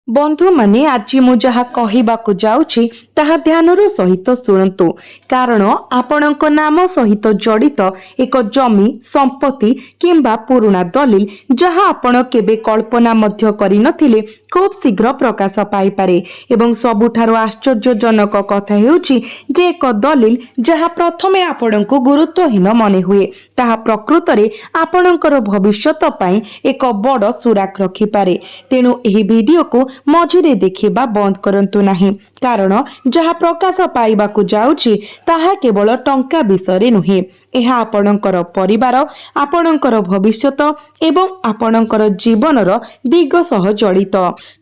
बंधु माने आज मु जहा कहिबाकु जाउछि ताहा ध्यानर सहित शुणु कारण आपणक नाम सहित जड़ित एक जमी संपत्ति किंबा पुराणा दलिल जहा आपण केबे कल्पना मध्य करि नथिले खूब शीघ्र प्रकाश पाई पारे एवं सबुठारो आश्चर्यजनक कथा हेउछि जे एक दलिल जहा प्रथमे आपणको गुरुत्वहीन मने हुए ताहा प्रकृत रे आपणकर भविष्यत पई एक बड़ सुराक रखि पारे। तेणु एही वीडियो को मझिरे देखिबा बंद करंतु नाही कारण जहा प्रकाश पाइबाकु जाउछि ताहा केवल टंका विषय नुहे एहा आपणकर परिवार आपणकर भविष्यत एवं आपणकर जीवनर दिग सह जड़ित।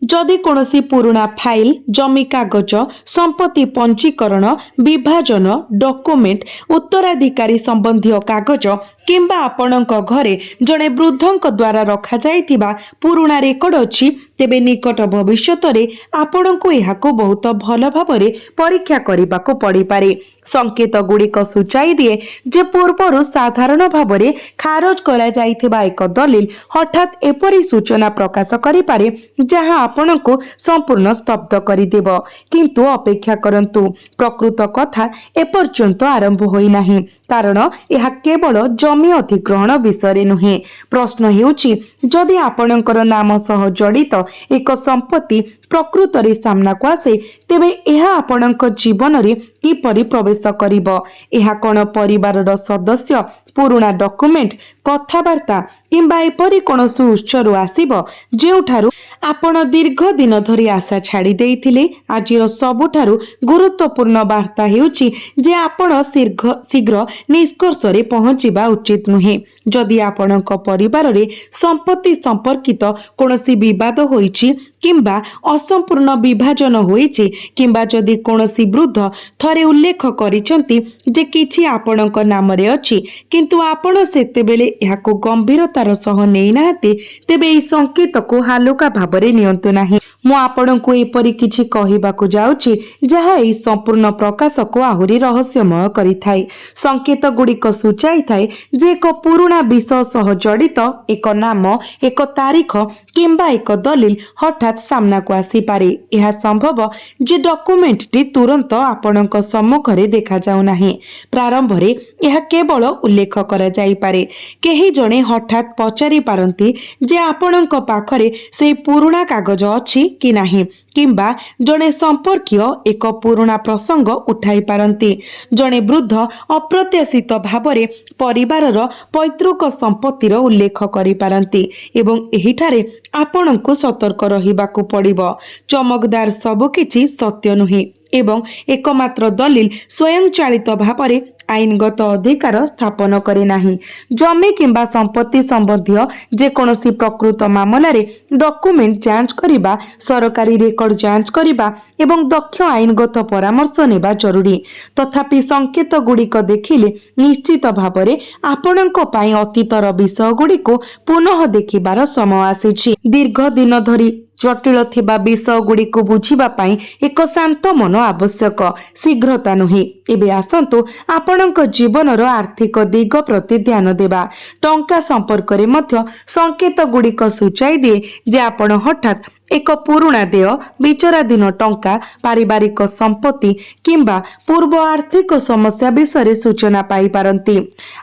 जदि कोनोसी पुराणा फाइल जमी कागज संपत्ति पंजीकरण विभाजन डॉक्यूमेंट उत्तराधिकारी संबंधी कागज किंबा आपणक घरे जड़े वृद्धंक द्वारा रखा जाइतिबा पुराणा रेकर्ड अछि तेबे निकट भविष्यत रे आपणको एहाको बहुत भल भाबरे परीक्षा करिबाको पड़ी पारे। संकेत गुड़िक सूचाई दिए जे पूर्वर साधारण भाबरे खारज करा जाइथिबा एक दलिल हठात एपरी सूचना प्रकाश करि पारे जहां आपणको संपूर्ण स्तब्ध करि देबो। किंतु अपेक्षा करंतु प्रकृत कथा एपर्यंत आरंभ होई नाही कारण यह केवल जमी अधिग्रहण विषय नुहे। प्रश्न हेउछि जदि आपणकर नाम सह जड़ित एक संपत्ति प्रकृत रे सामना को आसे तेबे एहा आपणक जीवन रे किपरि प्रवेश करिवो। एहा कोन परिवार रो सदस्य पुराणा डॉक्यूमेंट कथावार्ता किंबा एपरि कोनोसी उत्सरु आसीबो जेउठारु आपण दीर्घ दिन धरी आशा छाड़ी देइथिले। आजिर सबुठारु गुरुत्वपूर्ण वार्ता हेउछि जे आपण शीघ्र निष्कर्ष रे पहुंचीबा उचित नुहे। जदि आपणक परिवार रे संपत्ति संपर्कित कोनोसी विवाद होईछि किंबा असंपूर्ण विभाजन होईछि किंबा जदि कोनोसी वृद्ध थरे उल्लेख करिसंती जे किछि आपणक नाम रे अछि किंतु आपण सेतेबेले याको गंभीरतार सह नै नाहते तेबे एई संकेत को हालुका भाबरे नियंतु नाही। मु आपणको एपरि किछि कहिबाकु जाउछि जहा एई संपूर्ण प्रकाश को आहुरी रहस्यमय करिथाय। संकेत गुड़िक सूचाई थाए जे एक पुराणा विषय सह जड़ित एक नाम एक तारीख किंबा एक दलिल हठात सामना को आसी पारे। यह संभव जे डॉक्यूमेंट टी तुरंत आपणक सम्मुखरे देखा जाउ नाही। प्रारंभ रे यह केवल उल्लेख करा जाई पारे। केही जणे हठात पचारि पारंती जे आपणक पाखरे से पुराणा कागज अछि कि नाही किंबा जणे संपर्कीय एक पुराणा प्रसंग उठाई पारंती। जणे वृद्ध अप्रत्याशित भावरे परिवारर पैतृक संपत्तिर उल्लेख करि पारंती एवं एहिठारे आपणको सतर्क रहिबाकू पड़िबो। चमकदार सब किछि सत्य नुहे एवं एकमात्र दलिल स्वयं चालित भावरे आईनगत अधिकार स्थापन करे नाही। जमी किंबा संपत्ति संबंधी जेकोसी प्रकृत मामलार डॉक्यूमेंट जांच करिबा सरकारी रेकर्ड जांच करिबा एवं दक्ष आईनगत परामर्श नेबा जरूरी। तथापि संकेत गुड़िक देखिले निश्चित भावरे आपणक पई अतीतर विषय गुड़िको पुनः देखिबार समय आसीछि। दीर्घ दिन धरी जटिल थिबा विषय गुड़िको बुझिबा पई एक शांत मन आवश्यक शीघ्रता नुहे। एबे आसंतु आपणक जीवनर आर्थिक दिग प्रति ध्यान देबा। टंका संपर्क रे मध्य संकेत गुड़िक सूचाई दिए जे आपण हठात एक पुराणा देय विचाराधीन टंका पारिवारिक संपत्ति किंबा पूर्व आर्थिक समस्या विषय सूचना पाई पारंती।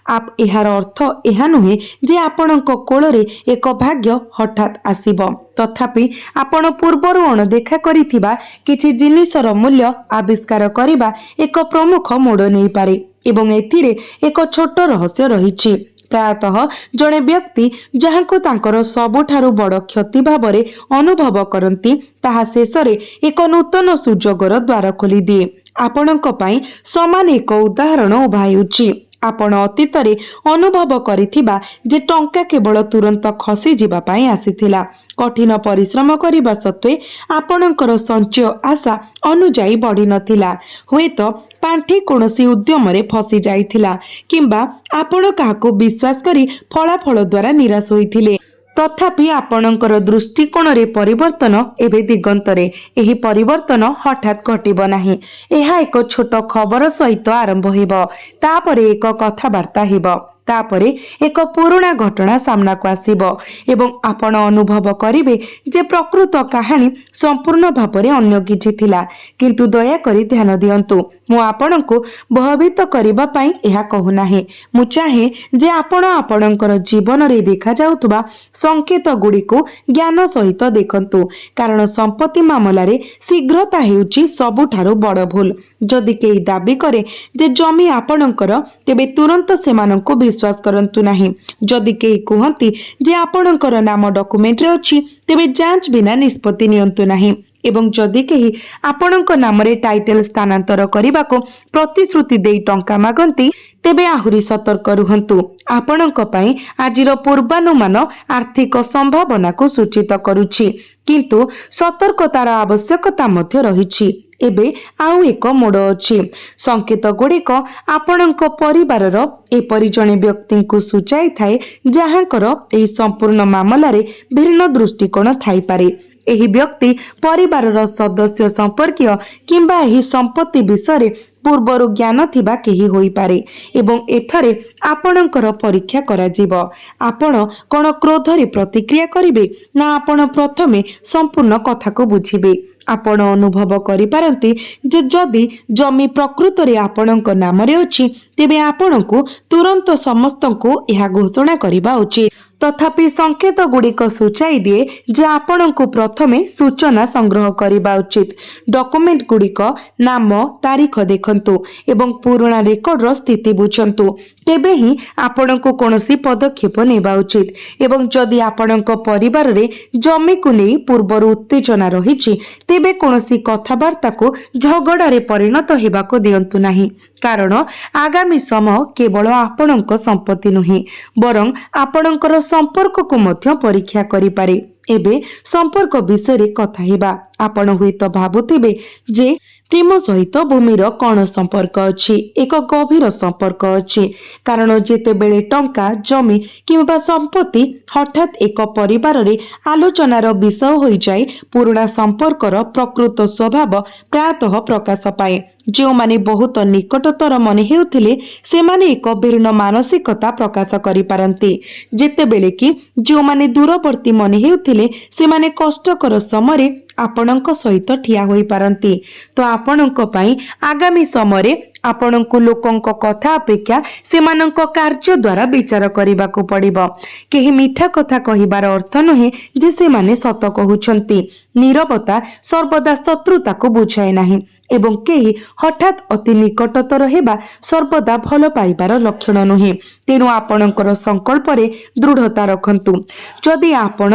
आप एहार अर्थ एहा नुहे जे आपणक कोଳରେ एक भाग्य हठात आसीबो तथापि आपण पूर्वरु अणदेखा करिथिबा किछि जिनिसर मूल्य आविष्कार करिबा एक प्रमुख मोड़ नै पारे एवं एथिरे एक छोट रहस्य रहिछि। प्रायतः जड़े व्यक्ति जहाँ को तांकर सबुठारु बड़ क्षति भावरे अनुभव करती ताहा शेषरे एक नूतन सुजोगर द्वार खोली दिए। आपणक पई समान एक उदाहरण उभायुछि। आपण अतीतरे अनुभव करिथिबा जे टंका केवल तुरंत खसी जिबा पई आसीथिला। कठिन परिश्रम करिबा सत्वे आपणकर संचय आशा अनुजाई बढ़ी नथिला। हुएत पांठी कोनोसी उद्यम रे फसी जाइथिला किंबा आपण काहाको विश्वास करी फलाफल द्वारा निराश होइथिले। तथापि आपणकर दृष्टिकोण रे परिवर्तन एबे दिगंतरे। एही परिवर्तन हठात घटिबो नाही। एहा एक छोट खबर सहित आरंभ हेबो तापरे एक कथावार्ता हेबो। तापरे एक पुराणा घटना सामना को आसीबो एवं आपण अनुभव करिवे जे प्रकृत कहानी संपूर्ण भाବରେ अन्य किछि थिला। किंतु दया करी ध्यान दियंतु, मु आपणको भयभीत करिबा पई एहा कहू नाही। मु चाहे जे आपण आपणकर जीवन रे देखा जाउतबा संकेत गुडी को ज्ञान सहित देखंतु, कारण संपत्ति मामला रे शीघ्रता हेउची सबुठारु बड़ भूल। जदि केही दाबी करे जे जमी आपणकर, तेबे तुरंत सेमानंको विश्वास करंतु नाही। जदि केही कहंती जे आपणकर नाम डॉक्यूमेंट रे अछि, तेबे जांच बिना निष्पत्ति नियंतु नाही। एवं जदि केही आपणक नामरे टाइटल स्थानांतर करबाको प्रतिश्रुति देई टंका मागंती, तेबे आहुरी सतर्क रुहंतु। आपणक पई आजिर पूर्वानुमान आर्थिक संभावना को सूचित करूछि, किंतु सतर्कतार आवश्यकता मध्य रहिछि। एबे आउ एक मोड़ अछि। संकेत गुड़िक आपणक परिवारर एपरि जणे व्यक्ति को सूचाई थाए जहाँकर एही संपूर्ण मामलारे भिन्न दृष्टिकोण थाई पारे। एही व्यक्ति परिवारर सदस्य संपर्कीय किंबा एही संपत्ति विषय पूर्वरु ज्ञान थिबा केही होई पारे एवं एथरे आपणकर परीक्षा करा जिवो। आपण कोन क्रोधरे प्रतिक्रिया करिवे ना आपण प्रथमे संपूर्ण कथा को बुझिबे। आपण अनुभव करि पारंती जे जदि जमी प्रकृत रे आपणक नाम रे अछि, तेबे आपणको तुरंत समस्तको एहा घोषणा करिबा उचित। तथापि संकेत गुड़िक सूचाई दिए जे आपणको प्रथमे सूचना संग्रह करिबा उचित। डॉक्यूमेंट गुड़िक नाम तारीख देखंतु एवं पुराना रेकर्ड रो स्थिति बुझंतु, तेबे ही आपणको कोनोसी पदक्षेप नेबा उचित। एवं जदि आपणको परिवार रे जमी को नै पूर्वर उत्तेजना रहिछि, तेबे कोनोसी कथावार्ता को झगड़ा रे परिणत हेबाको दियंतु नाही, कारण आगामी समय केवल आपणक संपत्ति नुहे बरं आपणकर संपर्क को मध्य परीक्षा करि पारे। एबे संपर्क विषय कथा हेबा। आपण हुएत भाबुथिबे जे प्रेम सहित भूमिर कौन संपर्क अछि। एक गभीर संपर्क अछि, कारण जेते बेले टंका जमी किंबा संपत्ति हठात एक परिवार रे आलोचनार विषय होई जाय, पुराना संपर्कर प्रकृत स्वभाव प्रायतः प्रकाश पाए। जो माने बहुत निकटतर मने हेउथिले सेमाने एक भिन्न मानसिकता प्रकाश करि पारंती, जेते बेले कि जो माने दूरवर्ती मने हेउथिले सेमाने कष्टकर समय आपणक सहित ठिया होई पारंती। तो आपणक पई आगामी समय आपणक लोकंक कथा अपेक्षा सेमानंक कार्य द्वारा विचार करिबाको पड़िबो। केही मीठा कथा कहिबार अर्थ नहे जे सेमाने सत कहउछंती। नीरवता सर्वदा शत्रुता को बुझाए नाही एवं केही हठात अति निकटतर हेबा सर्वदा भल पाइबार लक्षण नुहे। तेणु आपणकर संकल्प रे दृढ़ता रखंतु। जदि आपण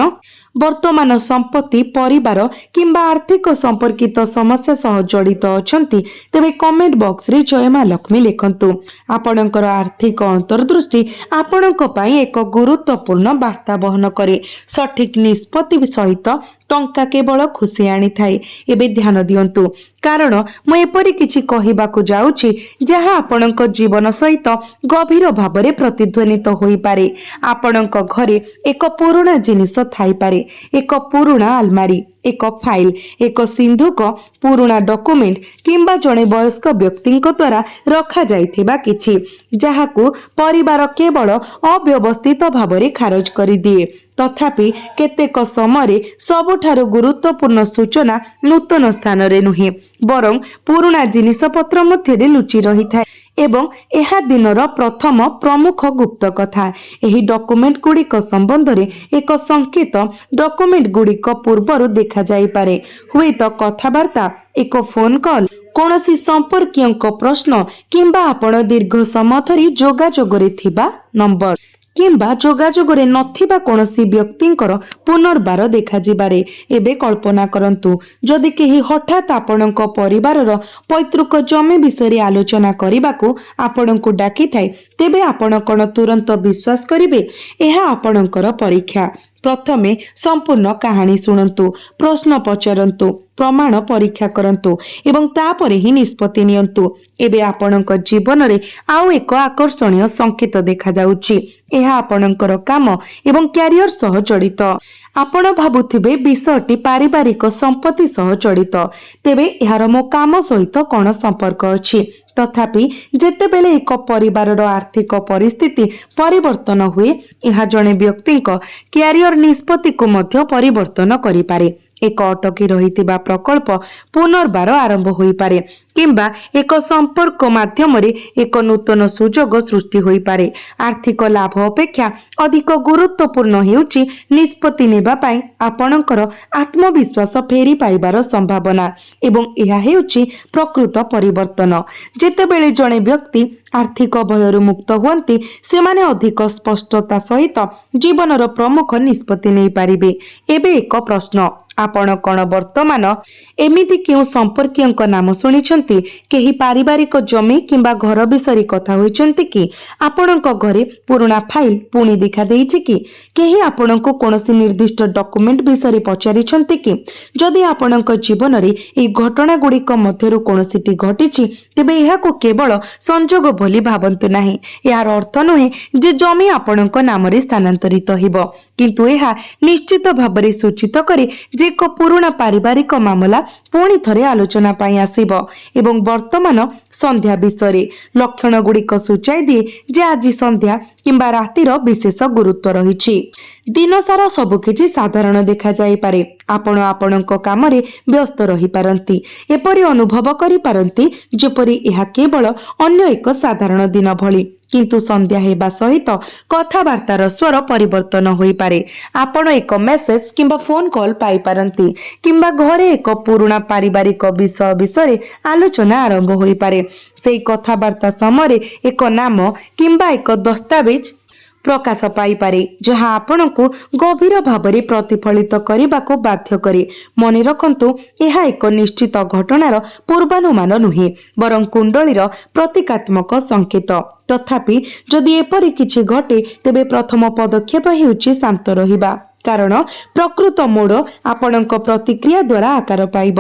वर्तमान संपत्ति परिवार किंबा आर्थिक संपर्कित समस्या सह जड़ित अछंती, तेबे कमेंट बॉक्स रे जय मां लक्ष्मी लिखंतु। आपणकर आर्थिक अंतर्दृष्टि आपणक पई एक गुरुत्वपूर्ण वार्ता बहन करे। सठिक निष्पत्ति सहित टंका केवल खुशी आनी थाए। एबे ध्यान दियंतु, कारण मु एपरि किछि कहिबाकू जाउछि जहा आपणक जीवन सहित गभीर भाबरे प्रतिध्वनित होई पारे। आपणक घरे एक पुराना जिनिस थाई पारे, एक पुराना अलमारी, एक फाइल, एक सिंधुक पुराना डॉक्यूमेंट किंबा जणे वयस्क व्यक्ति द्वारा रखा जाइथिबा किछि जहाकू परिवार केवल अव्यवस्थित भाबरे खारज करि दिए। तथापि केतेक समय सबुठारु गुरुत्वपूर्ण सूचना नूतन स्थान रे नुहे बरं पुराना जिनिस पत्र मध्य लुचि रही थाए एवं एहा दिनर प्रथम प्रमुख गुप्त कथा। एही डॉक्यूमेंट गुड़िक संबंध रे एक संकेत डॉक्यूमेंट गुड़िक पूर्वरु देखा जाई पारे। हुए तो कथावार्ता, एक फोन कॉल, कौनसी संपर्कीयंक प्रश्न किंबा आपण दीर्घ समय धरी जोगाजोगरे थिबा नंबर किंबा जोगाजोगरे नथिबा कोनसी व्यक्तिंकर पुनर्बार देखा जिबारे। एबे कल्पना करंतु जदि केही हठात आपणक परिवारर पैतृक जमी विषय आलोचना करिबाकू आपणको डाकी थाए, तेबे आपण कोन तुरंत विश्वास करिवे? एहा आपणकर परीक्षा। प्रथमे संपूर्ण कहानी शुणंतु, प्रश्न पचारंतु, प्रमाण परीक्षा करंतु एवं तापरे ही निष्पत्ति नियंतु। एबे आपणक जीवन रे आउ एक आकर्षणीय संकेत देखा जाउछि। एहा आपणकर काम एवं क्यारियर सह जड़ित। आपण भाबुथिबे विषयटी पारिवारिक संपत्ति सह जड़ित, तेबे यार मो काम सहित कौन संपर्क अछि। तथापि जेतेबेले एक परिवारर आर्थिक परिस्थिति परिवर्तन हुए, यह जड़े व्यक्ति कैरियर निष्पत्ति को मध्य परिवर्तन करि पारे। एक अटकी रहितिबा प्रकल्प पुनर्बार आरंभ होई पारे, किंबा एक संपर्क माध्यम एक नूतन सुजोग सृष्टि होई पारे। आर्थिक लाभ अपेक्षा अधिक गुरुत्वपूर्ण हेउची निष्पत्ति नेबा पाई आपणकर आत्मविश्वास फेरी पाइबार संभावना, एवं यह हेउची प्रकृत परिवर्तन। जेतेबेले जणे व्यक्ति आर्थिक भयरु मुक्त हुअन्ति, सेमाने अधिक स्पष्टता सहित जीवनर प्रमुख निष्पत्ति नै पारिबे। एबे एक प्रश्न, आपण कौन वर्तमान एमिति केउ संपर्कीय नाम शुणिछंती? केही पारिवारिक जमी किंबा घर विषय कथा होइछंती कि? आपणक घरे पुराना फाइल पुणी देखा देइछि कि? केही आपणको कोनोसी निर्दिष्ट डॉक्यूमेंट विषय पचारिछंती कि? जदि आपणक जीवन रे ए घटना गुड़िक मध्यरु कोनोसीटी घटिछि, तेबे एहाको केवल संजोग भली भाबंतु नाही। यार अर्थ नुहे जे जमी आपणक नाम रे स्थानांतरित हेबो, किंतु एहा निश्चित भाबरे सूचित करे जे एक पुराना पारिवारिक मामला पुणी थरे आलोचना पाई आसीबो, एवं वर्तमान संध्या विषय लक्षण गुड़िक सूचाई दिए जे आज संध्या किंबा रातिर विशेष गुरुत्व रहिछि। दिन सारा सबकिछि साधारण देखा जाई पारे, आपण आपणक काम रे व्यस्त रही पारंती, एपरि अनुभव करि पारंती जेपरि एहा केवल अन्य एक साधारण दिन भली। किंतु संध्या हेबा सहित कथाबार्तार स्वर परिवर्तन होई पारे। आपण एक मेसेज किंबा फोन कॉल पाई पारंती, किंबा घरे एक पुराना पारिवारिक विषय विषय आलोचना आरंभ होई पारे। सेई कथाबार्ता समय एक नाम किंबा एक दस्तावेज प्रकाश पाई पारे, जहां आपनकु गभीर भावरे प्रतिफलित करबाको बाध्य करे। मने रखंतु, यह एक निश्चित घटनार पूर्वानुमान नुहे, बरं कुंडलीर प्रतीकात्मक संकेत। तथापि जदि एपरि किछि घटे, तेबे प्रथम पदक्षेप हेउछि शांत रहिबा, कारण प्रकृत मोड़ आपणक प्रतिक्रिया द्वारा आकार पाइब।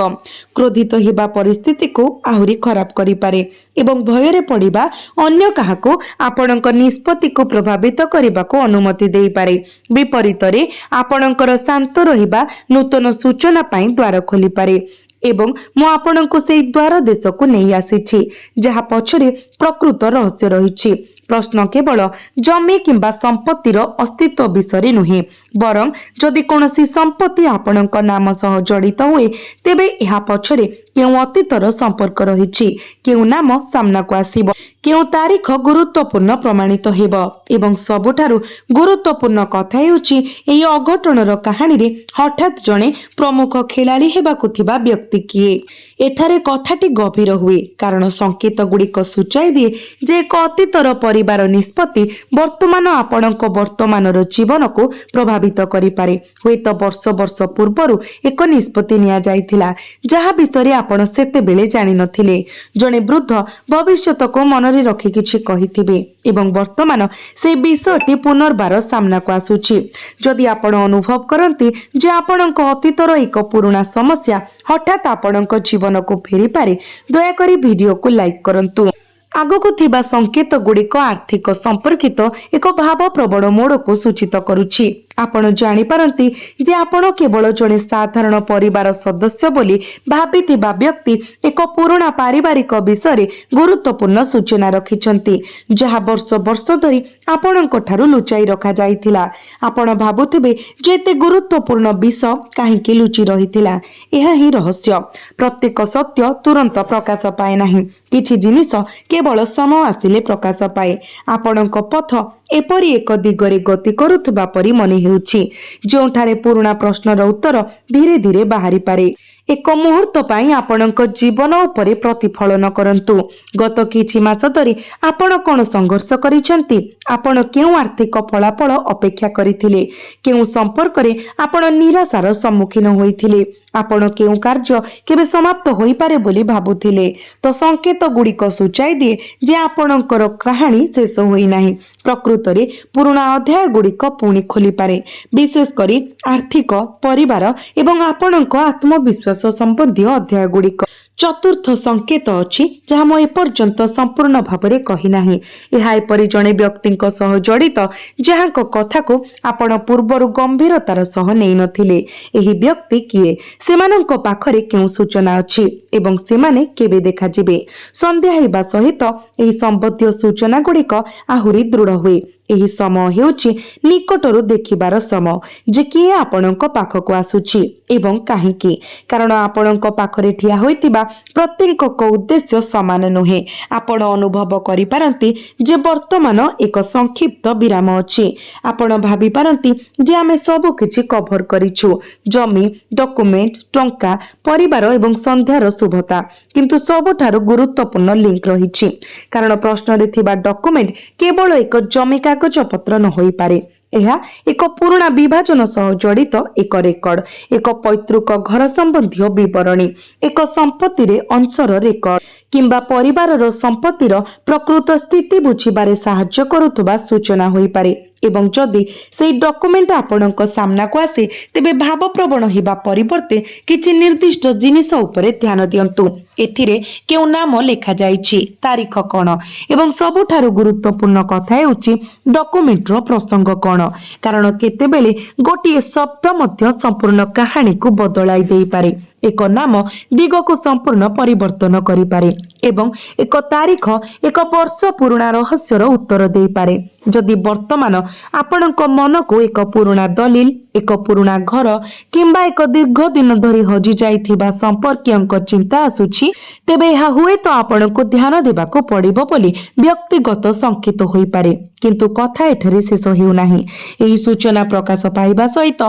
क्रोधित हेबा परिस्थिति को आहुरी खराब करि पारे, एवं भयरे पड़िबा अन्य काहाको आपणक निष्पत्ति को प्रभावित करबाको अनुमति देई पारे। विपरीतरे आपणकर शांत रहिबा नूतन सूचना पाई द्वार खोली पारे, एवं मु आपणको सेई द्वार देश को नहीं आसीछि जहा पछरे प्रकृत रहस्य रहिछि। प्रश्न केवल जमी किंबा संपत्तिर अस्तित्व विषय नुहे, बरं जदि कोनोसी संपत्ति आपणक नाम सह जड़ित हुए, तेबे एहा पछरे केउ अतीतर संपर्क रहिछि, केउ नाम सामना को आसीबो, केउ तारीख गुरुत्वपूर्ण प्रमाणित हेबो। एवं सबुठारु गुरुत्वपूर्ण कथा हेउछि, एई अघटनर कहानी रे हठात जणे प्रमुख खेलाड़ी हेबाकु थिबा व्यक्ति किए। एठारे कथाटी गभीर हुए, कारण संकेत गुड़िक सूचाई दिए जे एक अतीतर परिवार निष्पत्ति वर्तमान आपणक वर्तमानर जीवन को प्रभावित करि पारे। हुएत वर्ष वर्ष पूर्वरु एक निष्पत्ति निया जाइथिला, जहा विषय आपण सेतेबेले जानि नथिले। जणे वृद्ध भविष्यत को मनरे रखि किछि कहिथिबे, एवं वर्तमान से विषयटी पुनर्बार सामना को आसुछि। जदि आपण अनुभव करंती जे आपणक अतीतर एक पुराना समस्या हठात आपणक जीवन को फेरी पारे, दया करी वीडियो को लाइक करंतु। आगको थिबा संकेत गुड़िक आर्थिक संपर्कित एक भाव प्रबल मोड़ को सूचित करुछि। आपण जानि पारंती जे आपण केवल जणे साधारण परिवार सदस्य बोली भाबिथिबा व्यक्ति एक पुराना पारिवारिक विषय गुरुत्वपूर्ण सूचना रखिछंती, जहा वर्ष वर्ष धरी आपणक ठारु लुचाई रखा जाइथिला। आपण भाबुथिबे जे एते गुरुत्वपूर्ण विषय काहेकि लुचि रहिथिला। एहा ही रहस्य। प्रत्येक सत्य तुरंत प्रकाश पाए नाही, किछि जिनिस केवल समय आसिले प्रकाश पाए। आपणक पथ एपरी एक दिगरे गति करुथबा परी मने हेउछि, जोंठारे पुराना प्रश्नर उत्तर धीरे धीरे बाहरी पारे। एक मुहूर्त पाई आपणक जीवन उपरे प्रतिफलन करंतु। गत किछि मास धरी आपण कोन संघर्ष करिसंती? आपण केउ आर्थिक फलाफल अपेक्षा करिथिले? केउ संपर्क रे आपण निराशार सम्मुखीन होइथिले? आपण केउ कार्य केबे समाप्त होई पारे बोली भाबुथिले? तो संकेत गुड़िक सूचाई दिए जे आपणकर कहानी शेष होई नाही। प्रकृत रे पुराना अध्याय गुड़िक पुणी खोली पारे, विशेष करी आर्थिक, परिवार एवं आपणक आत्मविश्वास ବିକାଶ ସମ୍ବନ୍ଧୀୟ ଅଧ୍ୟାୟ ଗୁଡ଼ିକ। ଚତୁର୍ଥ ସଂକେତ ଅଛି ଯାହା ମୁଁ ଏପର୍ଯ୍ୟନ୍ତ ସମ୍ପୂର୍ଣ୍ଣ ଭାବରେ କହିନାହିଁ। ଏହା ଏପରି ଜଣେ ବ୍ୟକ୍ତିଙ୍କ ସହ ଜଡ଼ିତ ଯାହାଙ୍କ କଥାକୁ ଆପଣ ପୂର୍ବରୁ ଗମ୍ଭୀରତାର ସହ ନେଇନଥିଲେ। ଏହି ବ୍ୟକ୍ତି କିଏ, ସେମାନଙ୍କ ପାଖରେ କେଉଁ ସୂଚନା ଅଛି ଏବଂ ସେମାନେ କେବେ ଦେଖାଯିବେ। ସନ୍ଧ୍ୟା ହେବା ସହିତ ଏହି ସମ୍ବନ୍ଧୀୟ ସୂଚନା ଗୁଡ଼ିକ ଆହୁରି ଦୃଢ଼ ହୁଏ। ଏହି ସମୟ ହେଉଛି ନିକଟରୁ ଦେଖିବାର ସମୟ ଯେ କିଏ ଆପଣଙ୍କ ପାଖକୁ ଆସୁଛି ଏବଂ କାହିଁକି। କାରଣ ଆପଣଙ୍କ ପାଖରେ ଠିଆ ହୋଇଥିବା ପ୍ରତ୍ୟେକଙ୍କ ଉଦ୍ଦେଶ୍ୟ ସମାନ ନୁହେଁ। ଆପଣ ଅନୁଭବ କରିପାରନ୍ତି ଯେ ବର୍ତ୍ତମାନ ଏକ ସଂକ୍ଷିପ୍ତ ବିରାମ ଅଛି। ଆପଣ ଭାବିପାରନ୍ତି ଯେ ଆମେ ସବୁ କିଛି କଭର କରିଛୁ, ଜମି, ଡକୁମେଣ୍ଟ, ଟଙ୍କା, ପରିବାର ଏବଂ ସନ୍ଧ୍ୟାର ଶୁଭତା। କିନ୍ତୁ ସବୁଠାରୁ ଗୁରୁତ୍ୱପୂର୍ଣ୍ଣ ଲିଙ୍କ ରହିଛି। କାରଣ ପ୍ରଶ୍ନରେ ଥିବା ଡକୁମେଣ୍ଟ କେବଳ ଏକ ଜମି କାଗଜପତ୍ର ନ ହୋଇପାରେ। ଏହା ଏକ ପୁରୁଣା ବିଭାଜନ ସହ ଜଡ଼ିତ ଏକ ରେକର୍ଡ, ଏକ ପୈତୃକ ଘର ସମ୍ବନ୍ଧୀୟ ବିବରଣୀ, ଏକ ସମ୍ପତ୍ତିରେ ଅଂଶର ରେକର୍ଡ କିମ୍ବା ପରିବାରର ସମ୍ପତ୍ତିର ପ୍ରକୃତ ସ୍ଥିତି ବୁଝିବାରେ ସାହାଯ୍ୟ କରୁଥିବା ସୂଚନା ହୋଇପାରେ। ଏବଂ ଯଦି ସେହି ଡକୁମେଣ୍ଟ ଆପଣଙ୍କ ସାମ୍ନାକୁ ଆସେ ତେବେ ଭାବପ୍ରବଣ ହେବା ପରିବର୍ତ୍ତେ କିଛି ନିର୍ଦ୍ଦିଷ୍ଟ ଜିନିଷ ଉପରେ ଧ୍ୟାନ ଦିଅନ୍ତୁ। ଏଥିରେ କେଉଁ ନାମ ଲେଖାଯାଇଛି, ତାରିଖ କ'ଣ ଏବଂ ସବୁଠାରୁ ଗୁରୁତ୍ୱପୂର୍ଣ୍ଣ କଥା ହେଉଛି ଡକୁମେଣ୍ଟର ପ୍ରସଙ୍ଗ କ'ଣ। କାରଣ କେତେବେଳେ ଗୋଟିଏ ଶବ୍ଦ ମଧ୍ୟ ସମ୍ପୂର୍ଣ୍ଣ କାହାଣୀକୁ ବଦଳାଇ ଦେଇପାରେ। ଏକ ନାମ ଦିଗକୁ ସମ୍ପୂର୍ଣ୍ଣ ପରିବର୍ତ୍ତନ କରିପାରେ ଏବଂ ଏକ ତାରିଖ ଏକ ବର୍ଷ ପୁରୁଣା ରହସ୍ୟର ଉତ୍ତର ଦେଇପାରେ। ଯଦି ବର୍ତ୍ତମାନ ଆପଣଙ୍କ ମନକୁ ଏକ ପୁରୁଣା ଦଲିଲ, ଏକ ପୁରୁଣା ଘର କିମ୍ବା ଏକ ଦୀର୍ଘ ଦିନ ଧରି ହଜି ଯାଇଥିବା ସମ୍ପର୍କୀୟଙ୍କ ଚିନ୍ତା ଆସୁଛି ତେବେ ଏହା ହୁଏତ ଆପଣଙ୍କୁ ଧ୍ୟାନ ଦେବାକୁ ପଡ଼ିବ ବୋଲି ବ୍ୟକ୍ତିଗତ ସଂକେତ ହୋଇପାରେ। କିନ୍ତୁ କଥା ଏଠାରେ ଶେଷ ହେଉନାହିଁ। ଏହି ସୂଚନା ପ୍ରକାଶ ପାଇବା ସହିତ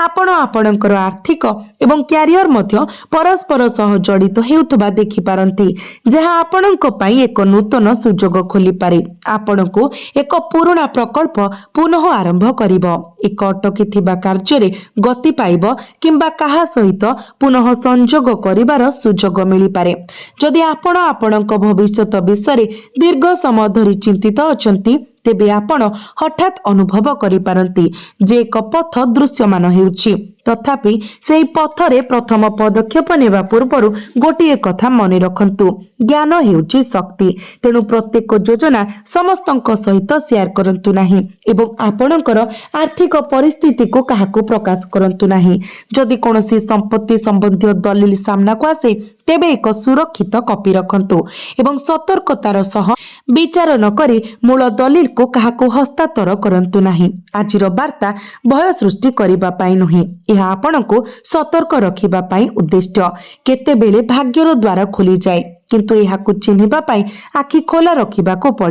ଆପଣ ଆପଣଙ୍କର ଆର୍ଥିକ ଏବଂ କ୍ୟାରିୟର ମଧ୍ୟ ପରସ୍ପର ସହ ଜଡ଼ିତ ହେଉଥିବା ଦେଖିପାରନ୍ତି, ଯାହା ଆପଣଙ୍କ ପାଇଁ ଏକ ନୂତନ ସୁଯୋଗ ଖୋଲିପାରେ। ଆପଣଙ୍କୁ ଏକ ପୁରୁଣା ପ୍ରକଳ୍ପ ପୁନଃ ଆରମ୍ଭ କରିବ, ଏକ ଅଟକିଥିବା କାର୍ଯ୍ୟରେ ଗତି ପାଇବ କିମ୍ବା କାହା ସହିତ ପୁନଃ ସଂଯୋଗ କରିବାର ସୁଯୋଗ ମିଳିପାରେ। ଯଦି ଆପଣ ଆପଣଙ୍କ ଭବିଷ୍ୟତ ବିଷୟରେ ଦୀର୍ଘ ସମୟ ଧରି ଚିନ୍ତିତ ଅଛନ୍ତି ତେବେ ଆପଣ ହଠାତ୍ ଅନୁଭବ କରିପାରନ୍ତି ଯେ ଏକ ପଥ ଦୃଶ୍ୟମାନ ହେଉଛି। ତଥାପି ସେହି ପଥରେ ପ୍ରଥମ ପଦକ୍ଷେପ ନେବା ପୂର୍ବରୁ ଗୋଟିଏ କଥା ମନେ ରଖନ୍ତୁ, ଜ୍ଞାନ ହେଉଛି ଶକ୍ତି। ତେଣୁ ପ୍ରତ୍ୟେକ ଯୋଜନା ସମସ୍ତଙ୍କ ସହିତ ସେୟାର କରନ୍ତୁ ନାହିଁ ଏବଂ ଆପଣଙ୍କର ଆର୍ଥିକ ପରିସ୍ଥିତିକୁ କାହାକୁ ପ୍ରକାଶ କରନ୍ତୁ ନାହିଁ। ଯଦି କୌଣସି ସମ୍ପତ୍ତି ସମ୍ବନ୍ଧୀୟ ଦଲିଲ ସାମ୍ନାକୁ ଆସେ ତେବେ ଏକ ସୁରକ୍ଷିତ କପି ରଖନ୍ତୁ ଏବଂ ସତର୍କତାର ସହ ବିଚାର ନକରି ମୂଳ ଦଲିଲକୁ କାହାକୁ ହସ୍ତାନ୍ତର କରନ୍ତୁ ନାହିଁ। ଆଜିର ବାର୍ତ୍ତା ଭୟ ସୃଷ୍ଟି କରିବା ପାଇଁ ନୁହେଁ, ଏହା ଆପଣଙ୍କୁ ସତର୍କ ରଖିବା ପାଇଁ ଉଦ୍ଦିଷ୍ଟ। କେତେବେଳେ ଭାଗ୍ୟର ଦ୍ୱାର ଖୋଲିଯାଏ କିନ୍ତୁ ଏହାକୁ ଚିହ୍ନିବା ପାଇଁ ଆଖି ଖୋଲା ରଖିବାକୁ ପଡ଼ିବ।